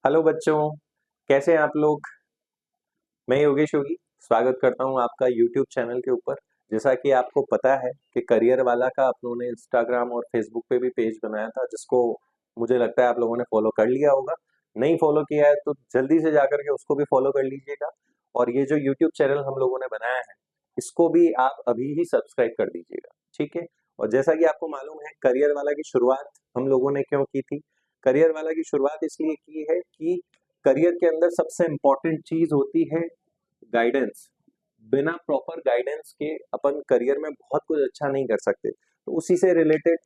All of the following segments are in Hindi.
हेलो बच्चों, कैसे हैं आप लोग। मैं योगेश योगी स्वागत करता हूं आपका यूट्यूब चैनल के ऊपर। जैसा कि आपको पता है कि करियर वाला का आप लोगों ने इंस्टाग्राम और फेसबुक पे भी पेज बनाया था, जिसको मुझे लगता है आप लोगों ने फॉलो कर लिया होगा। नहीं फॉलो किया है तो जल्दी से जाकर के उसको भी फॉलो कर लीजिएगा। और ये जो यूट्यूब चैनल हम लोगों ने बनाया है, इसको भी आप अभी ही सब्सक्राइब कर दीजिएगा, ठीक है। और जैसा कि आपको मालूम है, करियर वाला की शुरुआत हम लोगों ने क्यों की थी। करियर वाला की शुरुआत इसलिए की है कि करियर के अंदर सबसे इम्पोर्टेंट चीज होती है गाइडेंस। बिना प्रॉपर गाइडेंस के अपन करियर में बहुत कुछ अच्छा नहीं कर सकते। तो उसी से रिलेटेड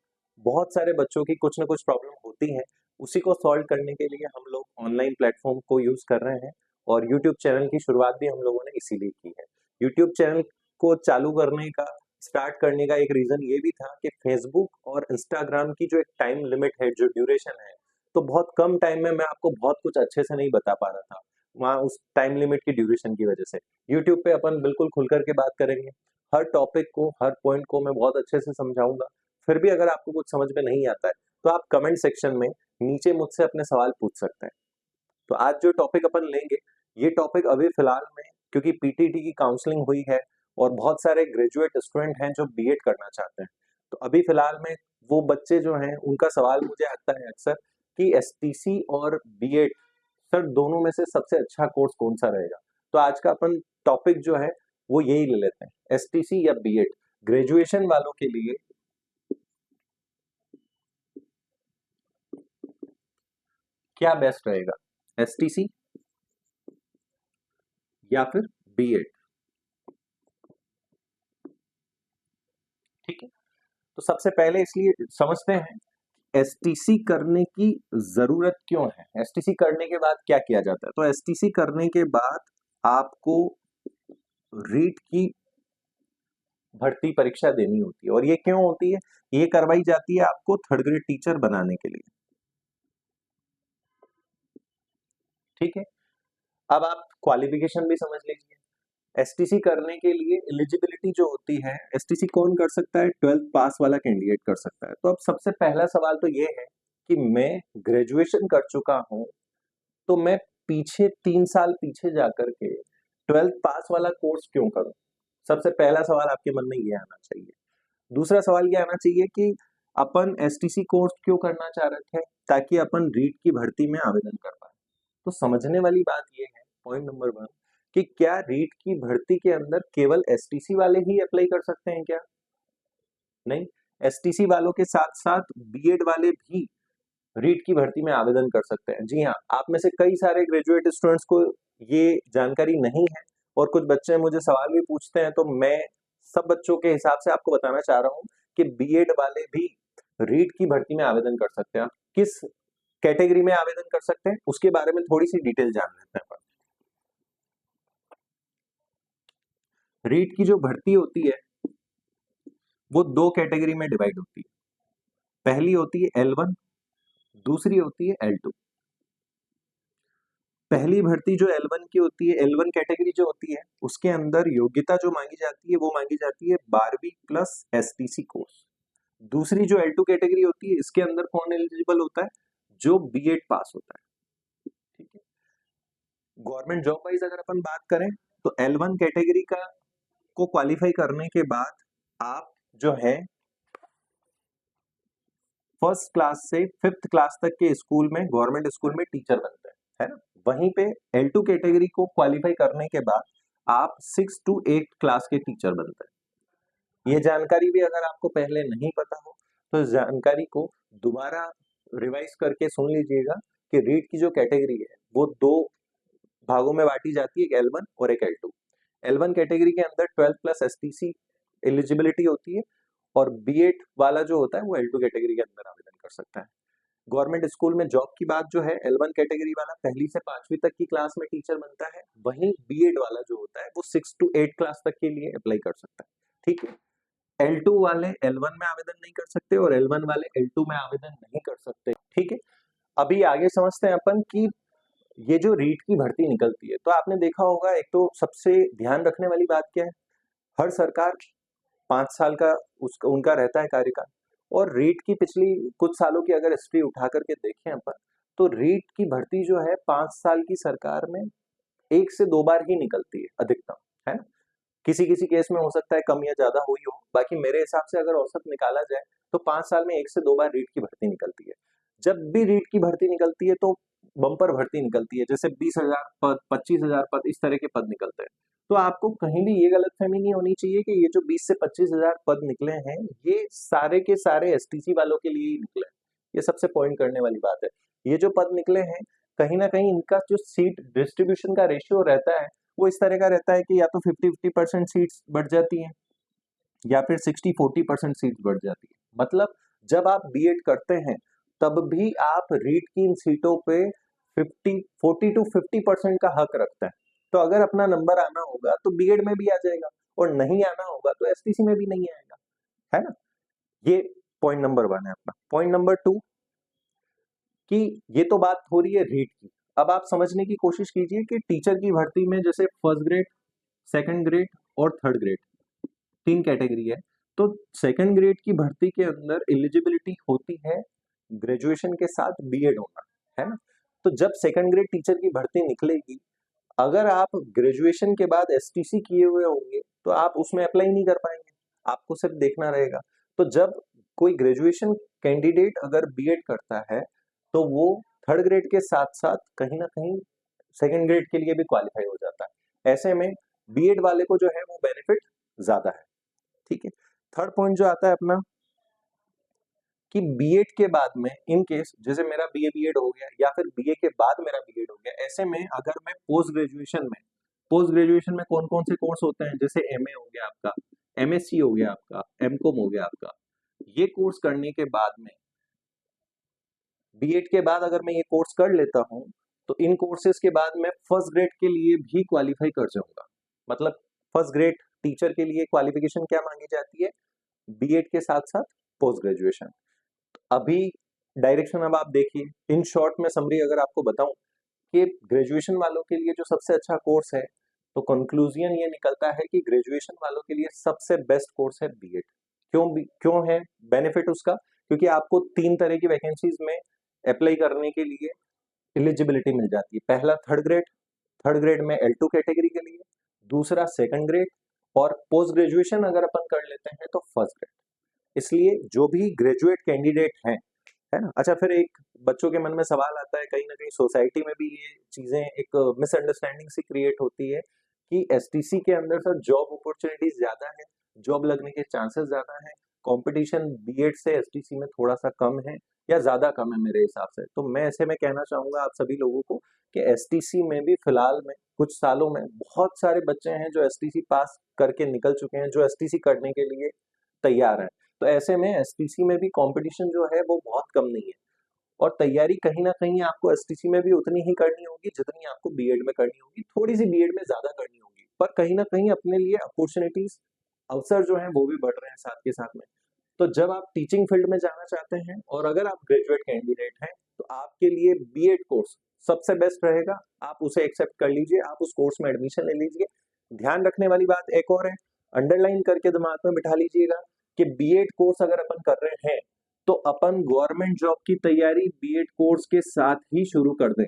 बहुत सारे बच्चों की कुछ ना कुछ प्रॉब्लम होती है। उसी को सॉल्व करने के लिए हम लोग ऑनलाइन प्लेटफॉर्म को यूज कर रहे हैं। और यूट्यूब चैनल की शुरुआत भी हम लोगों ने इसीलिए की है। यूट्यूब चैनल को चालू करने का, स्टार्ट करने का एक रीजन ये भी था कि फेसबुक और इंस्टाग्राम की जो एक टाइम लिमिट है, जो ड्यूरेशन है, तो बहुत कम टाइम में मैं आपको बहुत कुछ अच्छे से नहीं बता पा रहा था वहाँ उस टाइम लिमिट की ड्यूरेशन की वजह से। यूट्यूब पे अपन बिल्कुल खुल करके बात करेंगे। हर टॉपिक को, हर पॉइंट को मैं बहुत अच्छे से समझाऊंगा। फिर भी अगर आपको कुछ समझ में नहीं आता है तो आप कमेंट सेक्शन में नीचे मुझसे अपने सवाल पूछ सकते हैं। तो आज जो टॉपिक अपन लेंगे, ये टॉपिक अभी फिलहाल में, क्योंकि पीटीटी की काउंसलिंग हुई है और बहुत सारे ग्रेजुएट स्टूडेंट हैं जो बीएड करना चाहते हैं। तो अभी फिलहाल में वो बच्चे जो हैं, उनका सवाल मुझे आता है अक्सर कि एसटीसी और बीएड, सर दोनों में से सबसे अच्छा कोर्स कौन सा रहेगा। तो आज का अपन टॉपिक जो है वो यही ले लेते हैं, एसटीसी या बीएड। ग्रेजुएशन वालों के लिए क्या बेस्ट रहेगा, एसटीसी या फिर बीएड। ठीक है, तो सबसे पहले इसलिए समझते हैं एसटीसी करने की जरूरत क्यों है। एसटीसी करने के बाद क्या किया जाता है। तो एसटीसी करने के बाद आपको रीट की भर्ती परीक्षा देनी होती है। और ये क्यों होती है, ये करवाई जाती है आपको थर्ड ग्रेड टीचर बनाने के लिए। ठीक है, अब आप क्वालिफिकेशन भी समझ लीजिए। एसटीसी करने के लिए एलिजिबिलिटी जो होती है, एसटीसी कौन कर सकता है, 12th पास वाला कैंडिडेट कर सकता है। तो अब सबसे पहला सवाल तो ये है कि मैं ग्रेजुएशन कर चुका हूं, तो मैं पीछे 3 साल पीछे जाकर के 12th पास वाला कोर्स क्यों करूं। सबसे पहला सवाल आपके मन में ये आना चाहिए। दूसरा सवाल ये आना चाहिए कि अपन एसटीसी कोर्स क्यों करना चाह रहे थे, ताकि अपन रीट की भर्ती में आवेदन कर पाए। तो समझने वाली बात ये है, पॉइंट नंबर 1, कि क्या रीट की भर्ती के अंदर केवल एसटीसी वाले ही अप्लाई कर सकते हैं क्या। नहीं, एसटीसी वालों के साथ साथ बीएड वाले भी रीट की भर्ती में आवेदन कर सकते हैं। जी हाँ, आप में से कई सारे ग्रेजुएट स्टूडेंट्स को ये जानकारी नहीं है और कुछ बच्चे मुझे सवाल भी पूछते हैं। तो मैं सब बच्चों के हिसाब से आपको बताना चाह रहा हूँ कि बीएड वाले भी रीट की भर्ती में आवेदन कर सकते हैं। आप किस कैटेगरी में आवेदन कर सकते हैं उसके बारे में थोड़ी सी डिटेल जान लेते हैं। रीट की जो भर्ती होती है वो दो कैटेगरी में डिवाइड होती है। पहली होती है L1, दूसरी होती है L2। पहली भर्ती जो L1 की होती है, L1 कैटेगरी जो होती है, उसके अंदर योग्यता जो मांगी जाती है वो मांगी जाती है 12वीं प्लस एसटीसी कोर्स। दूसरी जो L2 कैटेगरी होती है, इसके अंदर कौन एलिजिबल होता है, जो बीएड पास होता है। ठीक है, गवर्नमेंट जॉब वाइज अगर अपन बात करें तो L1 कैटेगरी का को क्वालिफाई करने के बाद आप जो है फर्स्ट क्लास से 5th क्लास तक के स्कूल में, गवर्नमेंट स्कूल में टीचर बनते हैं, है ना। वहीं पे L2 कैटेगरी को क्वालिफाई करने के बाद आप 6 to 8 क्लास के टीचर बनते हैं। ये जानकारी भी अगर आपको पहले नहीं पता हो तो इस जानकारी को दोबारा रिवाइज करके सुन लीजिएगा कि रीट की जो कैटेगरी है वो दो भागों में बांटी जाती है, एक L1 और एक L2। L1 कैटेगरी के अंदर 12 प्लस एसटीसी एलिजिबिलिटी होती है और बीएड वाला जो होता है वो L2 कैटेगरी के अंदर आवेदन कर सकता है। गवर्नमेंट स्कूल में जॉब की बात जो है, L1 कैटेगरी वाला पहली से 5वीं तक की क्लास में टीचर बनता है। वहीं बीएड वाला जो होता है वो 6 to 8 क्लास तक के लिए अप्लाई कर सकता है। ठीक है, L2 वाले L1 में आवेदन नहीं कर सकते और L1 वाले L2 में आवेदन नहीं कर सकते। ठीक है, अभी आगे समझते हैं अपन कि ये जो रीट की भर्ती निकलती है, तो आपने देखा होगा, एक तो सबसे ध्यान रखने वाली बात क्या है, हर सरकार 5 साल का उसका उनका रहता है कार्यकाल। और रीट की पिछली कुछ सालों की अगर हिस्ट्री उठा करके देखें अपन, तो रीट की भर्ती जो है 5 साल की सरकार में 1 से 2 बार ही निकलती है अधिकतम, है ना? किसी-किसी केस में हो सकता है कम या ज़्यादा हुई हो, बाकी मेरे हिसाब से अगर औसत निकाला जाए तो 5 साल में 1 से 2 बार रीट की भर्ती निकलती है। जब भी रीट की भर्ती निकलती है तो बम्पर भर्ती निकलती है, जैसे 20,000 पद, 25,000 पद, इस तरह के पद निकलते हैं। तो आपको कहीं भी ये गलतफहमी नहीं होनी चाहिए कि ये जो 20 से 25,000 पद निकले हैं, ये सारे के सारे एसटीसी वालों के लिए ही निकले हैं। ये सबसे पॉइंट करने वाली बात है। ये जो पद निकले हैं, कहीं न कहीं इनका जो सीट डिस्ट्रीब्यूशन का रेशियो रहता है, वो इस तरह का रहता है कि या तो 50-50% सीट्स बढ़ जाती हैं या फिर 60-40% सीट्स बढ़ जाती है। मतलब जब आप बीएड करते हैं तब भी आप रीट की इन सीटों पे 40 टू 50% का हक रखते हैं। तो अगर अपना नंबर आना होगा तो बीएड में भी आ जाएगा और नहीं आना होगा तो एसटीसी में भी नहीं आएगा, है ना? ये पॉइंट नंबर 1 है अपना। पॉइंट नंबर 2 कि ये तो बात हो रही है रीट की। अब आप समझने की कोशिश कीजिए कि टीचर की भर्ती में जैसे फर्स्ट ग्रेड, सेकंड ग्रेड और थर्ड ग्रेड 3 कैटेगरी है। तो सेकंड ग्रेड की भर्ती के अंदर एलिजिबिलिटी होती है ग्रेजुएशन के साथ बीएड होना, है ना? तो जब सेकंड ग्रेड टीचर की भर्ती निकलेगी, अगर आप ग्रेजुएशन के बाद एसटीसी किए हुए होंगे तो आप उसमें अप्लाई नहीं कर पाएंगे, आपको सिर्फ देखना रहेगा। तो जब कोई ग्रेजुएशन कैंडिडेट अगर बीएड करता है तो वो थर्ड ग्रेड के साथ साथ कहीं ना कहीं सेकंड ग्रेड के लिए भी क्वालिफाई हो जाता है। ऐसे में बीएड वाले को जो है वो बेनिफिट ज्यादा है, ठीक है। थर्ड पॉइंट जो आता है अपना कि बीएड के बाद में इन केस जैसे मेरा बीए बीएड हो गया या फिर बीए के बाद मेरा बीएड हो गया, ऐसे में अगर मैं पोस्ट ग्रेजुएशन में कौन कौन से कोर्स होते हैं, जैसे एमए हो गया आपका, एमएससी हो गया आपका, एमकॉम हो गया आपका, ये कोर्स करने के बाद में बीएड के बाद अगर मैं ये कोर्स कर लेता हूं तो इन कोर्सेज के बाद मैं फर्स्ट ग्रेड के लिए भी क्वालिफाई कर जाऊंगा। मतलब फर्स्ट ग्रेड टीचर के लिए क्वालिफिकेशन क्या मांगी जाती है, बीएड के साथ साथ पोस्ट ग्रेजुएशन। अभी डायरेक्शन अब आप देखिए, इन शॉर्ट में समरी अगर आपको बताऊं कि ग्रेजुएशन वालों के लिए जो सबसे अच्छा कोर्स है, तो कंक्लूजन ये निकलता है कि ग्रेजुएशन वालों के लिए सबसे बेस्ट कोर्स है बीएड। क्यों है बेनिफिट उसका? क्योंकि आपको 3 तरह की वैकेंसीज में अप्लाई करने के लिए एलिजिबिलिटी मिल जाती है। पहला थर्ड ग्रेड में L2 कैटेगरी के लिए, दूसरा सेकंड ग्रेड और पोस्ट ग्रेजुएशन अगर अपन कर लेते हैं तो फर्स्ट ग्रेड। इसलिए जो भी ग्रेजुएट कैंडिडेट हैं, है ना? अच्छा, फिर एक बच्चों के मन में सवाल आता है, कहीं ना कहीं सोसाइटी में भी ये चीजें एक मिसअंडरस्टैंडिंग सी क्रिएट होती है कि एसटीसी के अंदर सर जॉब अपॉर्चुनिटीज ज्यादा है, जॉब लगने के चांसेस ज्यादा है, कंपटीशन बीएड से एसटीसी में थोड़ा सा कम है या ज्यादा कम है मेरे हिसाब से। तो मैं ऐसे में कहना चाहूंगा आप सभी लोगों को कि एसटीसी में भी फिलहाल में कुछ सालों में बहुत सारे बच्चे हैं जो एसटीसी पास करके निकल चुके हैं, जो एसटीसी करने के लिए तैयार हैं। तो ऐसे में एसटीसी में भी कंपटीशन जो है वो बहुत कम नहीं है और तैयारी कहीं ना कहीं आपको एसटीसी में भी उतनी ही करनी होगी जितनी आपको बीएड में करनी होगी, थोड़ी सी बीएड में ज्यादा करनी होगी, पर कहीं ना कहीं अपने लिए अपॉर्चुनिटीज, अवसर जो है वो भी बढ़ रहे हैं साथ के साथ में। तो जब आप टीचिंग फील्ड में जाना चाहते हैं और अगर आप ग्रेजुएट कैंडिडेट हैं तो आपके लिए बीएड कोर्स सबसे बेस्ट रहेगा, आप उसे एक्सेप्ट कर लीजिए, आप उस कोर्स में एडमिशन ले लीजिए। ध्यान रखने वाली बात एक और है, अंडरलाइन करके दिमाग में बिठा लीजिएगा कि बीएड कोर्स अगर अपन कर रहे हैं तो अपन गवर्नमेंट जॉब की तैयारी बीएड कोर्स के साथ ही शुरू कर दें।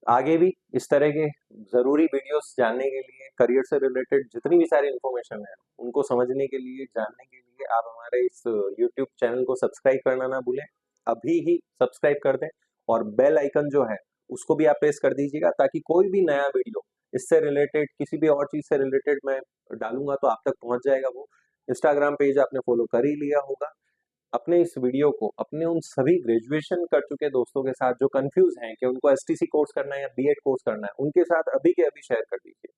आगे भी इस तरह के जरूरी वीडियोस जानने के लिए, करियर से रिलेटेड जितनी भी सारी इन्फॉर्मेशन है उनको समझने के लिए, जानने के लिए आप हमारे इस यूट्यूब चैनल को सब्सक्राइब करना ना भूलें। अभी ही सब्सक्राइब कर दें और बेल आइकन जो है उसको भी आप प्रेस कर दीजिएगा ताकि कोई भी नया वीडियो इससे रिलेटेड, किसी भी और चीज से रिलेटेड मैं डालूंगा तो आप तक पहुंच जाएगा वो। इंस्टाग्राम पेज आपने फॉलो कर ही लिया होगा। अपने इस वीडियो को अपने उन सभी ग्रेजुएशन कर चुके दोस्तों के साथ जो कंफ्यूज हैं कि उनको एसटीसी कोर्स करना है या बीएड कोर्स करना है, उनके साथ अभी के अभी शेयर कर दीजिए।